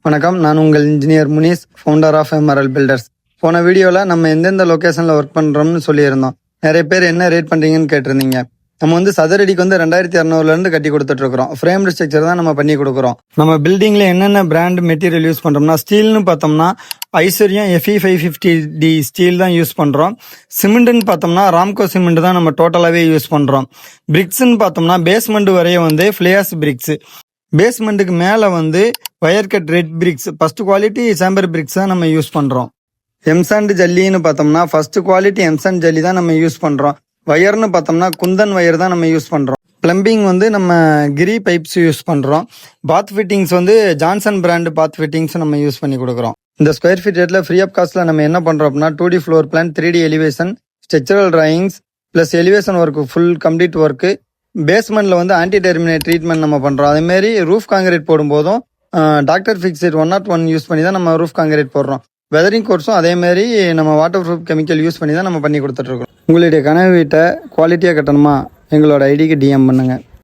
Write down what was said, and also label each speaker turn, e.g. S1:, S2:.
S1: வணக்கம், நான் உங்கள் engineer Munees, founder of Emerald Builders. போன வீடியோவில் நம்ம எந்தெந்த லொக்கேஷனில் ஒர்க் பண்ணுறோம்னு சொல்லியிருந்தோம். நிறைய பேர் என்ன ரேட் பண்ணுறீங்கன்னு கேட்டிருந்தீங்க. நம்ம வந்து சதுரடிக்கு வந்து 2200 கட்டி கொடுத்துட்ருக்குறோம். ஃப்ரேம்டு ஸ்ட்ரக்சர் தான் நம்ம பண்ணி கொடுக்குறோம். நம்ம பில்டிங்கில் என்னென்ன பிராண்ட் மெட்டீரியல் யூஸ் பண்ணுறோம்னா, ஸ்டீல்னு பார்த்தோம்னா ஐஸ்வர்யம் FE550D ஸ்டீல் தான் யூஸ் பண்ணுறோம். சிமெண்ட்டுன்னு பார்த்தோம்னா ராம்கோ சிமெண்ட் தான் நம்ம டோட்டலாகவே யூஸ் பண்ணுறோம். பிரிக்ஸ்ன்னு பார்த்தோம்னா பேஸ்மெண்ட் வரைய வந்து ஃப்ளேயர்ஸ் பிரிக்ஸ், பேஸ்மெண்ட்டுக்கு மேலே வந்து wire cut red bricks, first quality chamber bricks தான் நம்ம யூஸ் பண்ணுறோம். எம்சாண்ட் ஜல்லின்னு பார்த்தோம்னா ஃபர்ஸ்ட் குவாலிட்டி எம்சாண்ட் ஜல்லி தான் நம்ம யூஸ் பண்ணுறோம். வயர்னு பார்த்தோம்னா குந்தன் வயர் தான் நம்ம யூஸ் பண்ணுறோம். பிளம்பிங் வந்து நம்ம கிரி பைப்ஸ் யூஸ் பண்ணுறோம். பாத் ஃபிட்டிங்ஸ் வந்து ஜான்சன் பிராண்டு பாத் ஃபிட்டிங்ஸ் நம்ம யூஸ் பண்ணி கொடுக்குறோம். இந்த ஸ்கொயர் ஃபீட் ரேட்டில் ஃப்ரீ ஆஃப் காஸ்ட்டில் நம்ம என்ன பண்ணுறோம் அப்படின்னா 2D floor plan, 3D elevation, structural drawings plus elevation work, full complete work. பேஸ்மெண்ட்டில் வந்து ஆன்டி டெர்மினேட் ட்ரீட்மெண்ட் நம்ம பண்ணுறோம். அதேமாரி ரூஃப் காங்கிரீட் போடும்போதும் டாக்டர் ஃபிக்ஸட் 101 யூஸ் பண்ணி தான் நம்ம ரூஃப் காங்கிரீட் போடுறோம். வெதரிங் கோர்ஸும் அதேமாரி நம்ம வாட்டர் ப்ரூஃப் கெமிக்கல் யூஸ் பண்ணி தான் நம்ம பண்ணி கொடுத்துட்ருக்கோம். உங்களுடைய கனவு வீட்டை குவாலிட்டியாக கட்டணுமா? எங்களோட ஐடிக்கு DM பண்ணுங்கள்.